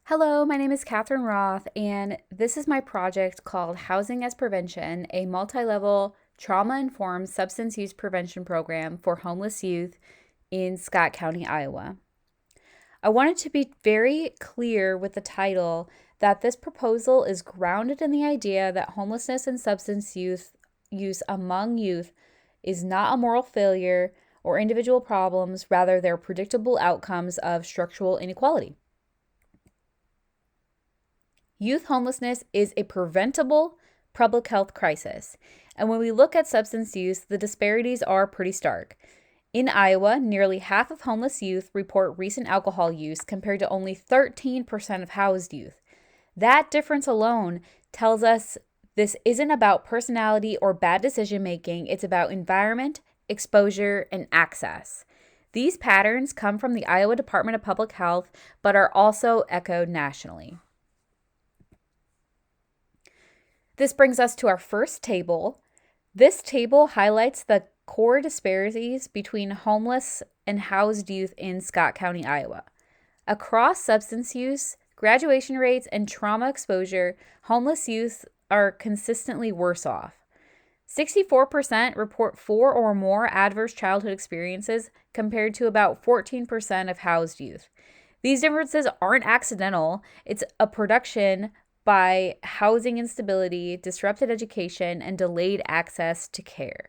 Hello, my name is Catherine Roth, and this is my project called Housing as Prevention, a multi-level trauma-informed substance use prevention program for homeless youth in Scott County, Iowa. I wanted to be very clear with the title that this proposal is grounded in the idea that homelessness and substance use among youth is not a moral failure or individual problems, rather, they're predictable outcomes of structural inequality. Youth homelessness is a preventable public health crisis. And when we look at substance use, the disparities are pretty stark. In Iowa, nearly half of homeless youth report recent alcohol use compared to only 13% of housed youth. That difference alone tells us this isn't about personality or bad decision making, it's about environment, exposure, and access. These patterns come from the Iowa Department of Public Health, but are also echoed nationally. This brings us to our first table. This table highlights the core disparities between homeless and housed youth in Scott County, Iowa. Across substance use, graduation rates, and trauma exposure, homeless youth are consistently worse off. 64% report 4 or more adverse childhood experiences compared to about 14% of housed youth. These differences aren't accidental. It's a production by housing instability, disrupted education, and delayed access to care.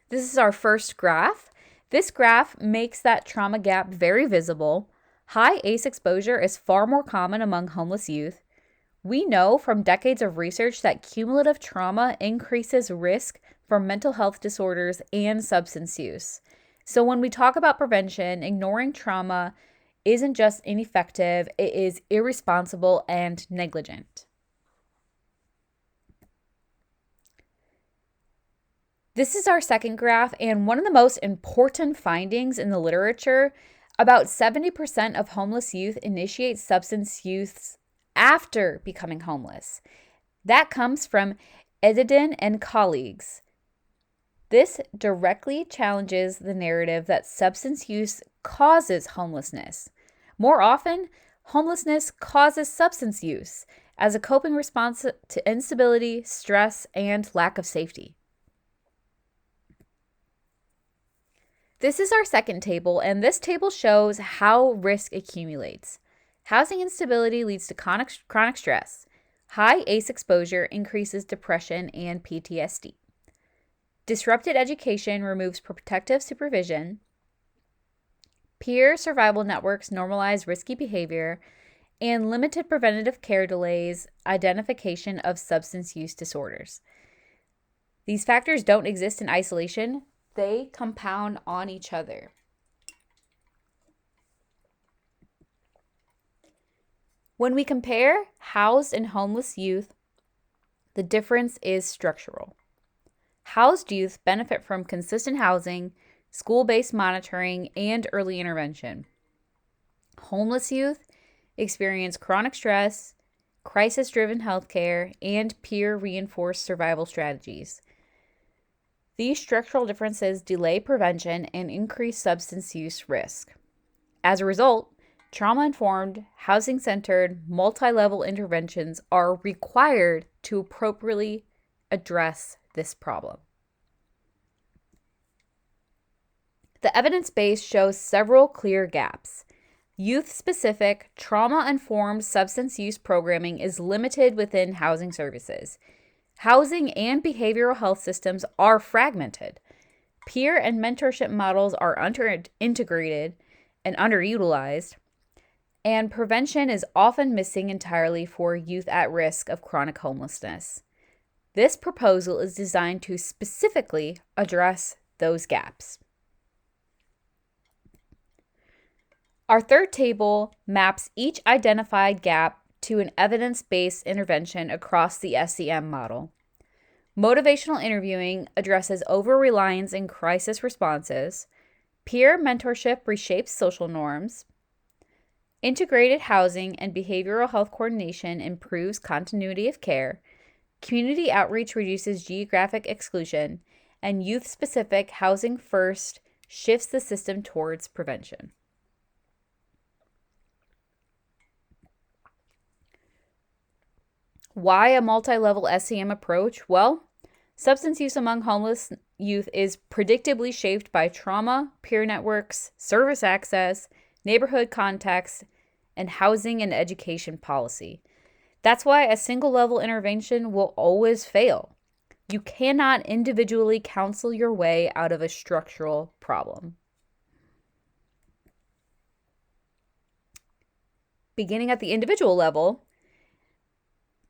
This is our first graph. This graph makes that trauma gap very visible. High ACE exposure is far more common among homeless youth. We know from decades of research that cumulative trauma increases risk for mental health disorders and substance use. So when we talk about prevention, ignoring trauma isn't just ineffective, it is irresponsible and negligent. This is our second graph, and one of the most important findings in the literature, about 70% of homeless youth initiate substance use after becoming homeless. That comes from Edidin and colleagues. This directly challenges the narrative that substance use causes homelessness. More often, homelessness causes substance use as a coping response to instability, stress, and lack of safety. This is our second table, and this table shows how risk accumulates. Housing instability leads to chronic stress. High ACE exposure increases depression and PTSD. Disrupted education removes protective supervision. Peer survival networks normalize risky behavior, and limited preventative care delays identification of substance use disorders. These factors don't exist in isolation, they compound on each other. When we compare housed and homeless youth, the difference is structural. Housed youth benefit from consistent housing, school-based monitoring, and early intervention. Homeless youth experience chronic stress, crisis-driven healthcare, and peer-reinforced survival strategies. These structural differences delay prevention and increase substance use risk. As a result, trauma-informed, housing-centered, multi-level interventions are required to appropriately address this problem. The evidence base shows several clear gaps. Youth-specific, trauma-informed substance use programming is limited within housing services. Housing and behavioral health systems are fragmented. Peer and mentorship models are integrated and underutilized, and prevention is often missing entirely for youth at risk of chronic homelessness. This proposal is designed to specifically address those gaps. Our third table maps each identified gap to an evidence-based intervention across the SEM model. Motivational interviewing addresses over-reliance in crisis responses. Peer mentorship reshapes social norms. Integrated housing and behavioral health coordination improves continuity of care. Community outreach reduces geographic exclusion, and youth-specific housing first shifts the system towards prevention. Why a multi-level SAM approach? Well, substance use among homeless youth is predictably shaped by trauma, peer networks, service access, neighborhood context, and housing and education policy. That's why a single level intervention will always fail. You cannot individually counsel your way out of a structural problem. Beginning at the individual level,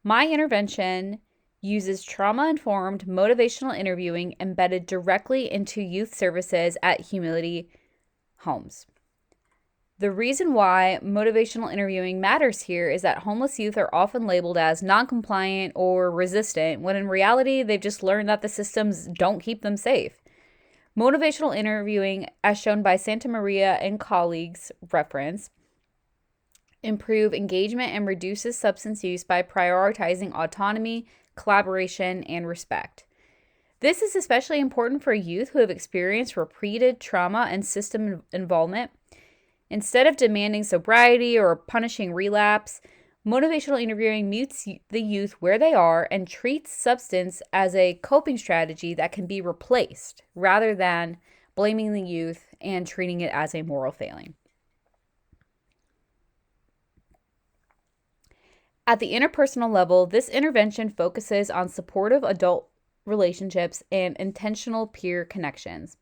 my intervention uses trauma-informed motivational interviewing embedded directly into youth services at Humility Homes. The reason why motivational interviewing matters here is that homeless youth are often labeled as non-compliant or resistant, when in reality, they've just learned that the systems don't keep them safe. Motivational interviewing, as shown by Santa Maria and colleagues reference, improve engagement and reduces substance use by prioritizing autonomy, collaboration, and respect. This is especially important for youth who have experienced repeated trauma and system involvement. Instead of demanding sobriety or punishing relapse, motivational interviewing meets the youth where they are and treats substance as a coping strategy that can be replaced, rather than blaming the youth and treating it as a moral failing. At the interpersonal level, this intervention focuses on supportive adult relationships and intentional peer connections.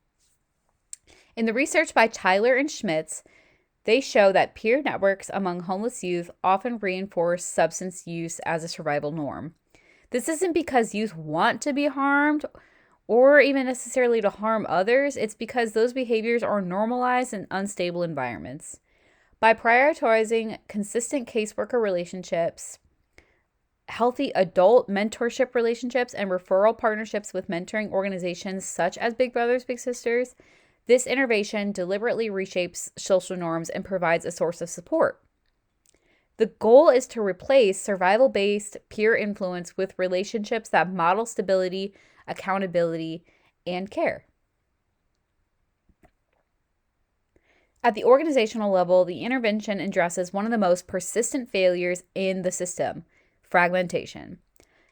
In the research by Tyler and Schmitz, they show that peer networks among homeless youth often reinforce substance use as a survival norm. This isn't because youth want to be harmed or even necessarily to harm others. It's because those behaviors are normalized in unstable environments. By prioritizing consistent caseworker relationships, healthy adult mentorship relationships, and referral partnerships with mentoring organizations such as Big Brothers Big Sisters, this intervention deliberately reshapes social norms and provides a source of support. The goal is to replace survival-based peer influence with relationships that model stability, accountability, and care. At the organizational level, the intervention addresses one of the most persistent failures in the system: fragmentation.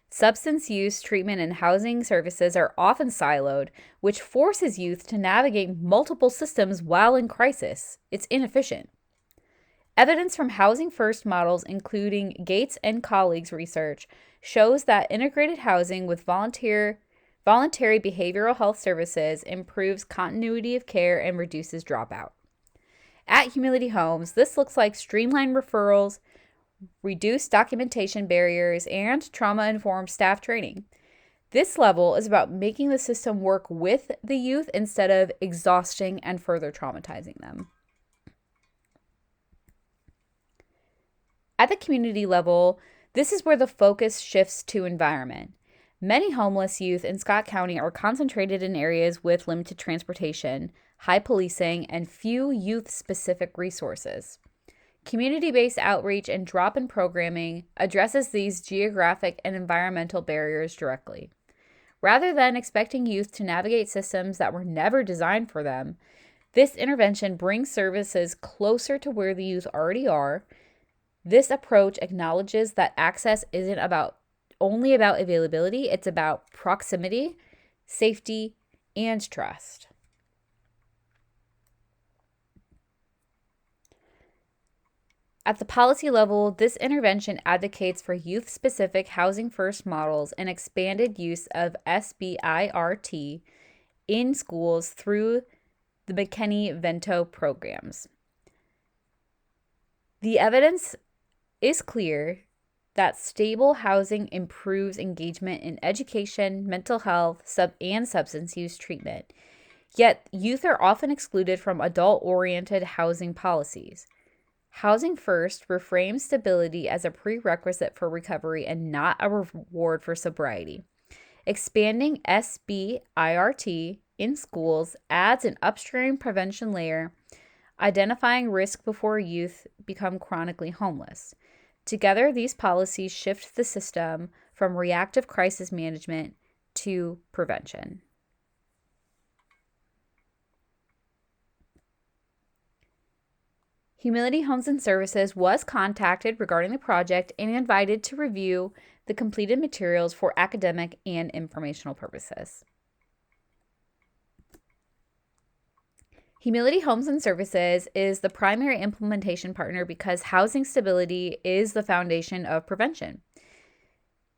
Substance use treatment and housing services are often siloed, which forces youth to navigate multiple systems while in crisis. It's inefficient. Evidence from Housing First models, including Gates and colleagues' research, shows that integrated housing with voluntary behavioral health services improves continuity of care and reduces dropout. At Humility Homes, this looks like streamlined referrals, reduced documentation barriers, and trauma-informed staff training. This level is about making the system work with the youth instead of exhausting and further traumatizing them. At the community level, this is where the focus shifts to environment. Many homeless youth in Scott County are concentrated in areas with limited transportation, high policing, and few youth-specific resources. Community-based outreach and drop-in programming addresses these geographic and environmental barriers directly. Rather than expecting youth to navigate systems that were never designed for them, this intervention brings services closer to where the youth already are. This approach acknowledges that access isn't only about availability, it's about proximity, safety, and trust. At the policy level, this intervention advocates for youth-specific Housing First models and expanded use of SBIRT in schools through the McKinney-Vento programs. The evidence is clear that stable housing improves engagement in education, mental health, and substance use treatment. Yet, youth are often excluded from adult-oriented housing policies. Housing First reframes stability as a prerequisite for recovery and not a reward for sobriety. Expanding SBIRT in schools adds an upstream prevention layer, identifying risk before youth become chronically homeless. Together, these policies shift the system from reactive crisis management to prevention. Humility Homes and Services was contacted regarding the project and invited to review the completed materials for academic and informational purposes. Humility Homes and Services is the primary implementation partner because housing stability is the foundation of prevention.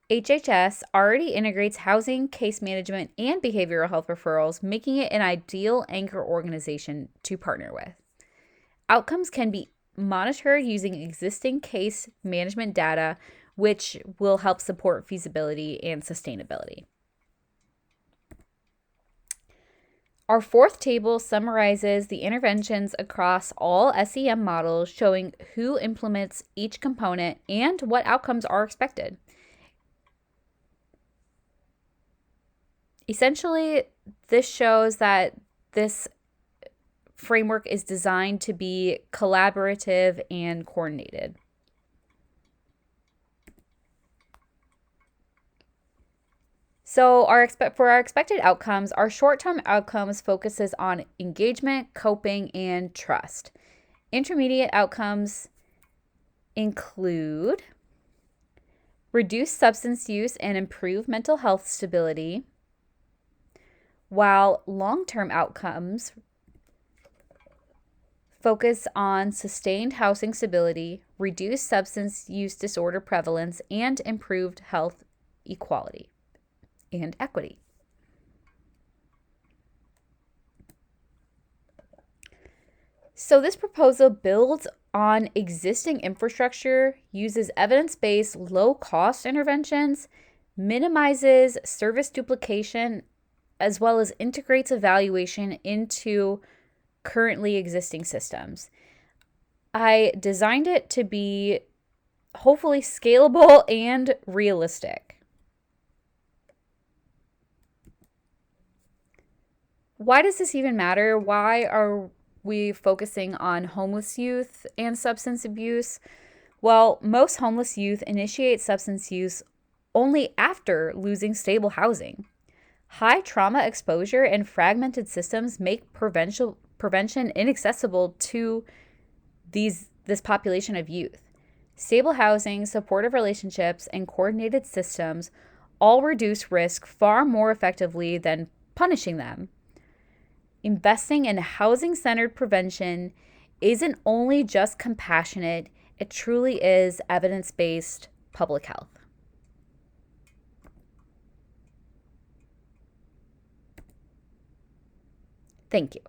HHS already integrates housing, case management, and behavioral health referrals, making it an ideal anchor organization to partner with. Outcomes can be monitored using existing case management data, which will help support feasibility and sustainability. Our fourth table summarizes the interventions across all SEM models, showing who implements each component and what outcomes are expected. Essentially, this shows that this framework is designed to be collaborative and coordinated. So for our expected outcomes, our short-term outcomes focuses on engagement, coping, and trust. Intermediate outcomes include reduce substance use and improve mental health stability, while long-term outcomes focus on sustained housing stability, reduced substance use disorder prevalence, and improved health equality and equity. So this proposal builds on existing infrastructure, uses evidence-based low-cost interventions, minimizes service duplication, as well as integrates evaluation into currently existing systems. I designed it to be hopefully scalable and realistic. Why does this even matter? Why are we focusing on homeless youth and substance abuse? Well, most homeless youth initiate substance use only after losing stable housing. High trauma exposure and fragmented systems make prevention inaccessible to this population of youth. Stable housing, supportive relationships, and coordinated systems all reduce risk far more effectively than punishing them. Investing in housing-centered prevention isn't only just compassionate, it truly is evidence-based public health. Thank you.